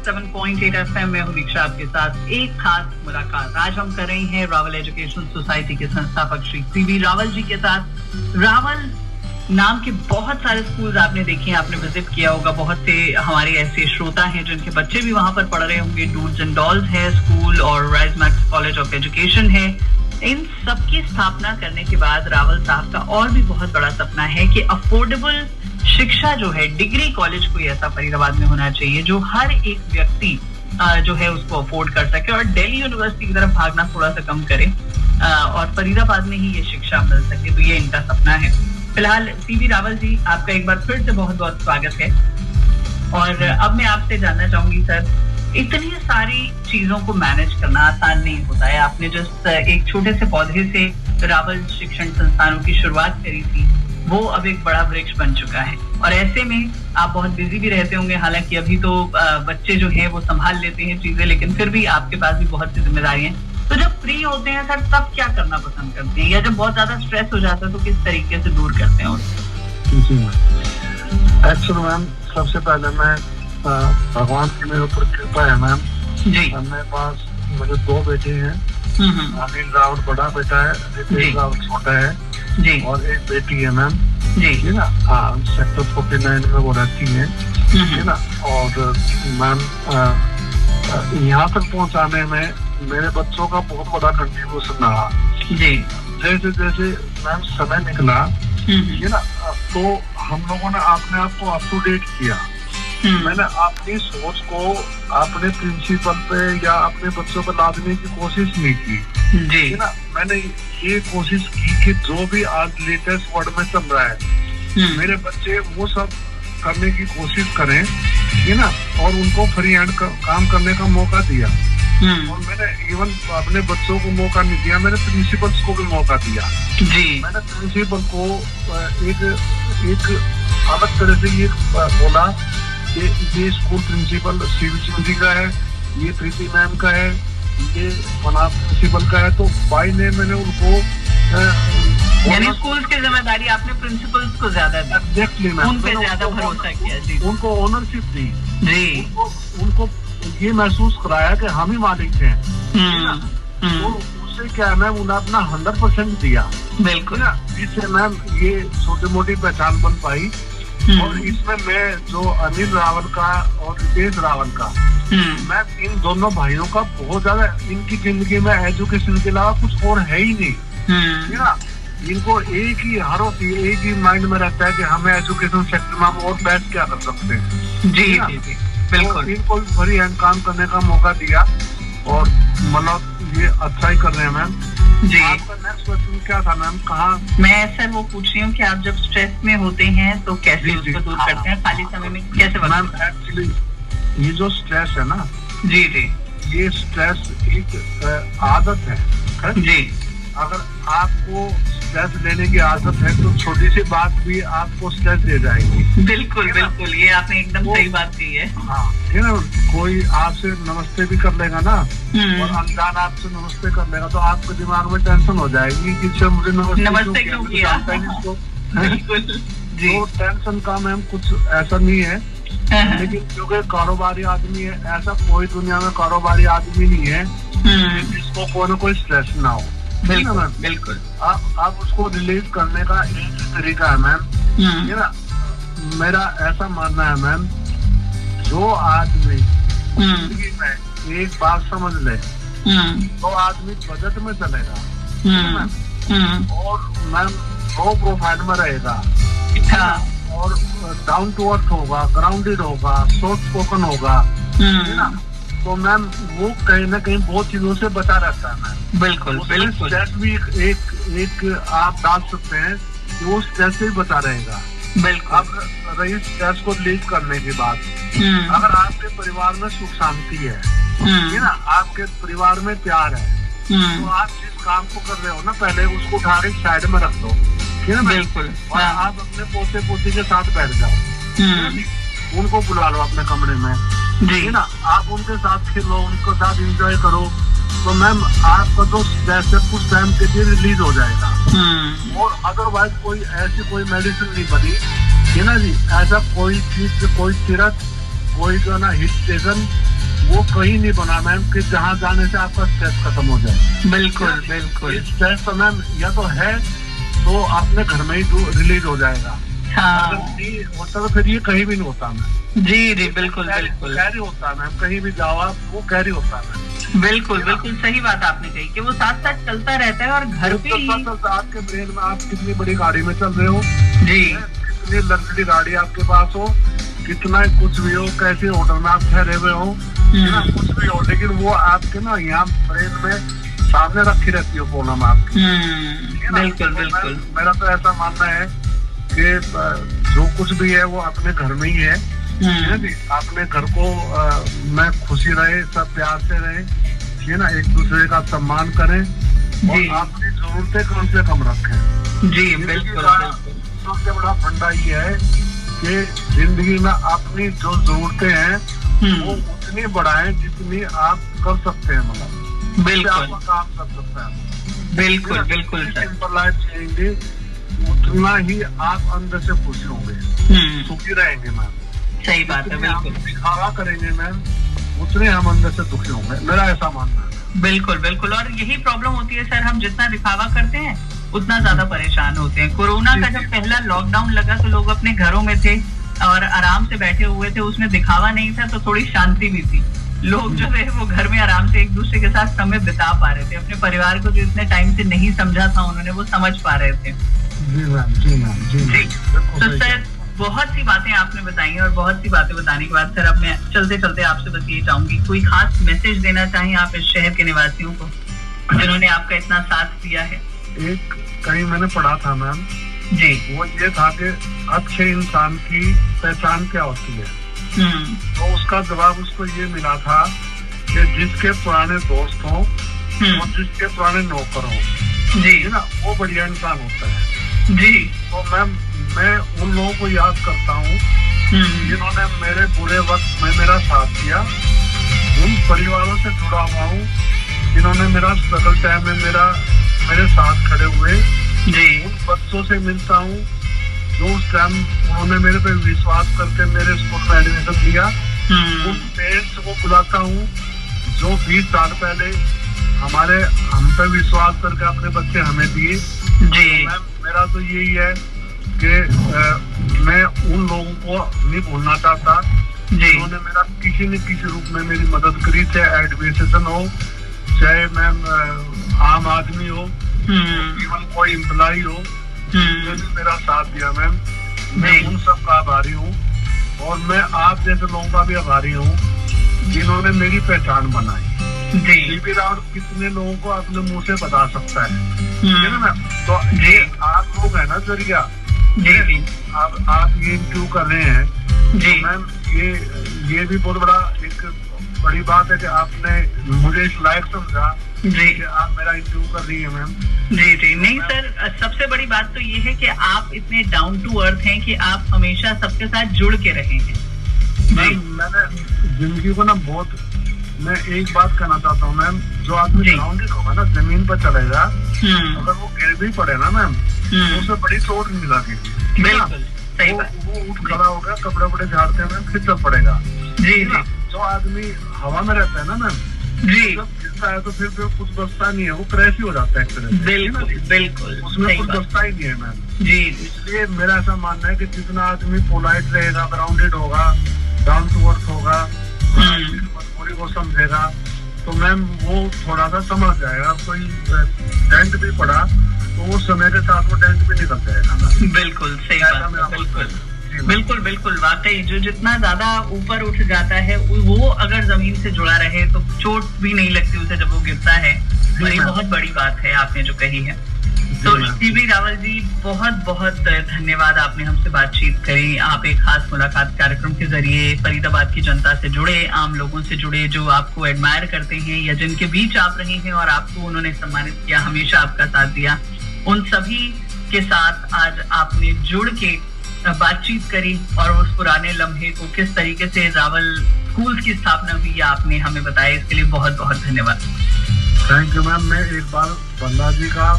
107.8 FM में हूँ दीक्षा आपके साथ एक खास मुलाकात। आज हम कर रहे हैं रावल एजुकेशन सोसाइटी के संस्थापक श्री सीवी रावल जी के साथ। रावल नाम के बहुत सारे स्कूल्स आपने देखे हैं, आपने विजिट किया होगा। बहुत से हमारे ऐसे श्रोता हैं जिनके बच्चे भी वहां पर पढ़ रहे होंगे। डूड्स एंड डॉल्स है स्कूल और rise max college of education है। इन सबकी स्थापना करने के बाद रावल साहब का और भी बहुत बड़ा सपना है कि अफोर्डेबल शिक्षा जो है, डिग्री कॉलेज कोई ऐसा फरीदाबाद में होना चाहिए जो हर एक व्यक्ति जो है उसको अफोर्ड कर सके और दिल्ली यूनिवर्सिटी की तरफ भागना थोड़ा सा कम करे और फरीदाबाद में ही ये शिक्षा मिल सके। तो ये इनका सपना है। फिलहाल सीवी रावल जी, आपका एक बार फिर से बहुत बहुत स्वागत है। और अब मैं आपसे जानना चाहूंगी सर, इतनी सारी चीजों को मैनेज करना आसान नहीं होता है। आपने जिस एक छोटे से पौधे से रावल शिक्षण संस्थानों की शुरुआत करी थी, वो अब एक बड़ा वृक्ष बन चुका है और ऐसे में आप बहुत बिजी भी रहते होंगे। हालांकि अभी तो बच्चे जो हैं वो संभाल लेते हैं चीजें, लेकिन फिर भी आपके पास भी बहुत सी जिम्मेदारियां हैं। तो जब फ्री होते हैं सर, तब क्या करना पसंद करते हैं, या जब बहुत ज्यादा स्ट्रेस हो जाता है तो किस तरीके से दूर करते हैं उसको? जी एक्चुअली मैम, सबसे पहले मैं भगवान की मेरे ऊपर कृपा है मैम जी। मेरे पास मेरे 2 बेटे हैं। अनिल रावल बड़ा बेटा है, रितेश रावल छोटा है जी, और एक बेटी है मैम जी ना। हाँ, सेक्टर 49 में वो रहती है ना। और मैम यहाँ तक पहुँचाने में मेरे बच्चों का बहुत बड़ा कंट्रीब्यूशन रहा जी। जैसे जैसे मैम समय निकला ये ना, तो हम लोगों ने अपने आप को अप टू डेट किया। मैंने अपनी सोच को अपने प्रिंसिपल पे या अपने बच्चों पर लादने की कोशिश नहीं की जी ना। मैंने ये कोशिश की कि जो भी आज लेटेस्ट वर्ड में चल रहा है, मेरे बच्चे वो सब करने की कोशिश करें ये ना, और उनको फ्री हैंड काम करने का मौका दिया। और मैंने इवन अपने बच्चों को मौका नहीं दिया, मैंने प्रिंसिपल्स को भी मौका दिया जी। मैंने प्रिंसिपल को एक अलग तरह से ये बोला कि ये school principal CV Singh ji का है, ये प्रीति मैम का है, ये फना प्रिंसिपल का है। तो बाई ने मैंने उनको यानी स्कूल की जिम्मेदारी आपने प्रिंसिपल्स को ज्यादा दी, एग्जैक्टली मैम, उन पे ज्यादा भरोसा किया जी, उनको ओनरशिप दी जी, उनको ये महसूस कराया कि हम ही मालिक हैं। तो उससे क्या है मैम, उन्हें अपना 100% दिया बिल्कुल ना। इससे मैम ये छोटी मोटी पहचान बन पाई। और इसमें मैं जो अनिल रावल का और रितेश रावल का, मैं इन दोनों भाइयों का बहुत ज्यादा, इनकी जिंदगी में एजुकेशन के अलावा कुछ और है ही नहीं ना। इनको एक ही हर होती है, एक ही माइंड में रहता है कि हमें एजुकेशन सेक्टर में हम और बेस्ट क्या कर सकते हैं जी जी बिल्कुल। तो इनको फ्री हैंड काम करने का मौका दिया और मतलब ये अच्छा ही कर रहे हैं मैम जी। आपका नेक्स्ट क्वेश्चन क्या था मैम? कहाँ? मैं सर वो पूछ रही हूँ कि आप जब स्ट्रेस में होते हैं तो कैसे उसको दूर करते हैं, खाली समय में कैसे? मैम एक्चुअली ये जो स्ट्रेस है ना जी जी, ये स्ट्रेस एक आदत है जी। अगर आपको स्ट्रेस लेने की आदत है तो छोटी सी बात भी आपको स्ट्रेस दे जाएगी। बिल्कुल बिल्कुल, ये आपने एकदम सही बात कही है। हाँ है ना, कोई आपसे नमस्ते भी कर लेगा ना और अनजान आपसे नमस्ते कर लेगा तो आपके दिमाग में टेंशन हो जाएगी कि अच्छा मुझे नमस्ते क्यों किया। तो टेंशन का मैम कुछ ऐसा नहीं है, लेकिन क्योंकि कारोबारी आदमी है, ऐसा कोई दुनिया में कारोबारी आदमी नहीं है जिसको कोई ना कोई स्ट्रेस ना हो। बिल्कुल बिल्कुल, आप उसको रिलीज करने का एक तरीका है मैम ये ना। मेरा ऐसा मानना है मैम, जो आदमी जिंदगी में एक बात समझ ले तो आदमी बजट में चलेगा और मैम लो प्रोफाइल में रहेगा और डाउन टू अर्थ होगा, ग्राउंडेड होगा, सॉफ्ट स्पोकन होगा है ना। तो मैम वो कहीं ना कहीं बहुत चीजों से बचा रहता है मैम। बिल्कुल बिल्कुल, स्ट्रेस भी एक आप डाल सकते हैं कि वो स्ट्रेस से बचा रहेगा बिल्कुल। अब रही स्ट्रेस को रिलीज करने की बात, अगर आपके परिवार में सुख शांति है ना, आपके परिवार में प्यार है, तो आप जिस काम को कर रहे हो ना, पहले उसको उठा के साइड में रख दो है ना बिल्कुल। और आप अपने पोते पोती के साथ बैठ जाओ, उनको बुला लो अपने कमरे में जी ना, आप उनके साथ खेलो, उनके साथ एंजॉय करो, तो मैम आपका जो स्ट्रेस है कुछ टाइम के लिए रिलीज हो जाएगा। और अदरवाइज कोई ऐसी कोई मेडिसिन नहीं बनी है ना जी, ऐसा कोई चीज, कोई सिरप, कोई जो ना हिल स्टेशन वो कहीं नहीं बना मैम कि जहाँ जाने से आपका स्ट्रेस खत्म हो जाए। बिल्कुल बिल्कुल। स्ट्रेस तो मैम या तो है तो अपने घर में ही रिलीज हो जाएगा। हाँ। अगर नहीं होता तो फिर ये कहीं भी नहीं होता मैम। जी जी बिल्कुल बिल्कुल। कैरी होता है मैम, कहीं भी जाओ आप वो कैरी होता है। बिल्कुल बिल्कुल सही बात आपने कही कि वो साथ साथ चलता रहता है और घर पे ही आपके ब्रेन में आप कितनी बड़ी गाड़ी में चल रहे हो जी, कितनी लग्जरी गाड़ी आपके पास हो, कितना कुछ भी हो, कैसे होटल में आप ठहरे हुए हो, कुछ भी हो, लेकिन वो आपके ना यहाँ ब्रेन में सामने रखी रहती है फोन में आपकी। बिल्कुल बिल्कुल। मेरा तो ऐसा मानना है कि जो कुछ भी है वो अपने घर में ही है जी। अपने घर को में खुशी रहे, सब प्यार से रहे, ठीक है ना, एक दूसरे का सम्मान करें और अपनी जरूरतें कम से कम रखें जी। बिल्कुल। सबसे बड़ा फंडा ये है कि जिंदगी में अपनी जो जरूरतें हैं वो उतनी बढ़ाएं जितनी आप कर सकते हैं, मतलब बिल्कुल आपका काम कर सकता है। बिल्कुल बिल्कुल सिंपल लाइफ जिएंगे उतना ही आप अंदर से खुश होंगे, सुखी रहेंगे मैम। सही बात है। बिल्कुल। दिखावा करेंगे मैम उतने हम अंदर से दुखी होंगे, मेरा ऐसा मानना है। बिल्कुल बिल्कुल। और यही प्रॉब्लम होती है सर, हम जितना दिखावा करते हैं उतना ज्यादा परेशान होते हैं। कोरोना का जब पहला लॉकडाउन लगा तो लोग अपने घरों में थे और आराम से बैठे हुए थे, उसमें दिखावा नहीं था तो थोड़ी शांति भी थी। लोग जो है वो घर में आराम से एक दूसरे के साथ समय बिता पा रहे थे, अपने परिवार को जो इतने टाइम से नहीं समझा था उन्होंने वो समझ पा रहे थे। जी मैम, जी मैम, जी। तो सर बहुत सी बातें आपने बताई और बहुत सी बातें बताने के बाद सर अब मैं चलते चलते आपसे बस ये चाहूंगी, कोई खास मैसेज देना चाहें आप इस शहर के निवासियों को जिन्होंने आपका इतना साथ दिया है? एक कहीं मैंने पढ़ा था मैम जी, वो ये था कि अच्छे इंसान की पहचान क्या होती है, तो उसका जवाब उसको ये मिला था कि जिसके पुराने दोस्त हों और जिसके पुराने नौकर हों जी ना, वो बढ़िया इंसान होता है जी। तो मैम मैं उन लोगों को याद करता हूँ जिन्होंने मेरे बुरे वक्त में मेरा साथ दिया, उन परिवारों से जुड़ा हुआ हूँ जिन्होंने मेरा स्ट्रगल टाइम में मेरे साथ खड़े हुए जी। उन बच्चों से मिलता हूँ जो उस टाइम उन्होंने मेरे पे विश्वास करके मेरे स्कूल में एडमिशन दिया। उन पेरेंट्स को बुलाता हूँ जो 20 साल पहले हम पे विश्वास करके अपने बच्चे हमें दिए जी। मैम मेरा तो यही है कि मैं उन लोगों को नहीं भूलना चाहता जिन्होंने मेरा किसी न किसी रूप में मेरी मदद करी, चाहे एडमिनिस्ट्रेशन हो, चाहे मैम आम आदमी हो, इवन कोई एम्प्लॉय हो, जिन्होंने मेरा साथ दिया। मैम मैं उन सब का आभारी हूँ और मैं आप जैसे लोगों का भी आभारी हूँ जिन्होंने मेरी पहचान बनाई जी। रावत कितने लोगों को अपने मुंह से बता सकता है, ठीक है ना मैम? तो ये आप लोग है ना जरिया जी। आप ये इंटरव्यू कर रहे हैं जी। मैम ये भी बहुत बड़ा एक बड़ी बात है कि आपने मुझे इस लायक समझा जी कि आप मेरा इंटरव्यू कर रही है मैम जी जी। नहीं सर, सबसे बड़ी बात तो ये है कि आप इतने डाउन टू अर्थ हैं कि आप हमेशा सबके साथ जुड़ के रहे हैं। मैंने जिंदगी को ना बहुत, मैं एक बात कहना चाहता हूँ मैम, जो आदमी ग्राउंडेड होगा ना, जमीन पर चलेगा, अगर वो गिर भी पड़े ना मैम तो उसे बड़ी चोट नहीं लगेगी, बिल्कुल सही बात। वो उठ खड़ा होगा, कपड़े वपड़े झाड़ते हैं मैम, फिर चल पड़ेगा जी जी। जो आदमी हवा में रहता है ना मैम जी, जब गिरता है तो फिर कुछ बचता नहीं है, वो क्रैश ही हो जाता है एक तरह से, बिल्कुल बिल्कुल, उसमें कुछ बचता ही नहीं है मैम जी। इसलिए मेरा ऐसा मानना है कि जितना आदमी पोलाइट रहेगा, ग्राउंडेड होगा, डाउन टू अर्थ होगा, मजबूरी को समझेगा, तो मैम वो थोड़ा सा समझ जाएगा। कोई डेंट भी पड़ा तो वो समय के साथ वो डेंट भी निकल जाएगा। बिल्कुल सही बात, बिल्कुल बिल्कुल बिल्कुल। वाकई जो जितना ज्यादा ऊपर उठ जाता है वो अगर जमीन से जुड़ा रहे तो चोट भी नहीं लगती उसे जब वो गिरता है। ये बहुत बड़ी बात है आपने जो कही है। तो सीबी रावल जी बहुत बहुत धन्यवाद, आपने हमसे बातचीत करी। आप एक खास मुलाकात कार्यक्रम के जरिए फरीदाबाद की जनता से जुड़े, आम लोगों से जुड़े जो आपको एडमायर करते हैं या जिनके बीच आप रहे हैं और आपको उन्होंने सम्मानित किया, हमेशा आपका साथ दिया, उन सभी के साथ आज आपने जुड़ के बातचीत करी और उस पुराने लम्हे को किस तरीके से रावल स्कूल्स की स्थापना हुई आपने हमें बताया, इसके लिए बहुत बहुत धन्यवाद। Thank you ma'am. मैं एक बार बंदा जी का,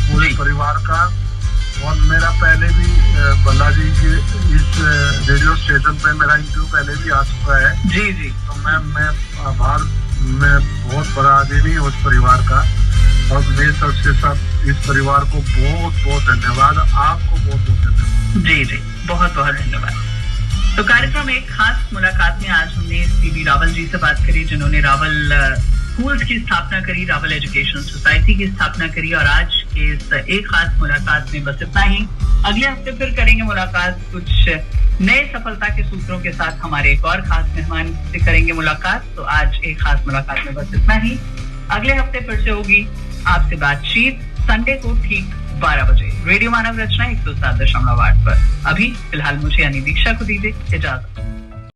पूरे परिवार का और मेरा पहले भी बालाजी के इस रेडियो स्टेशन पे मेरा इंटरव्यू पहले भी आ चुका है। जी जी। तो मैं आभार, मैं बहुत बड़ा आदमी हूँ उस परिवार का, और मैं सबसे सब इस परिवार को बहुत बहुत धन्यवाद, आपको बहुत बहुत धन्यवाद। जी जी, बहुत बहुत धन्यवाद। तो कार्यक्रम एक खास मुलाकात में आज हमने सीबी रावल जी से बात करी, जिन्होंने रावल स्कूल्स की स्थापना करी, रावल एजुकेशन सोसाइटी की स्थापना करी, और आज के इस एक खास मुलाकात में बस इतना ही। अगले हफ्ते फिर करेंगे मुलाकात कुछ नए सफलता के सूत्रों के साथ, हमारे एक और खास मेहमान से करेंगे मुलाकात। तो आज एक खास मुलाकात में बस इतना ही। अगले हफ्ते फिर से होगी आपसे बातचीत संडे को ठीक 12 बजे रेडियो मानव रचना 107.8 पर। अभी फिलहाल मुझे यानी दीक्षा को दीजिए इजाजत।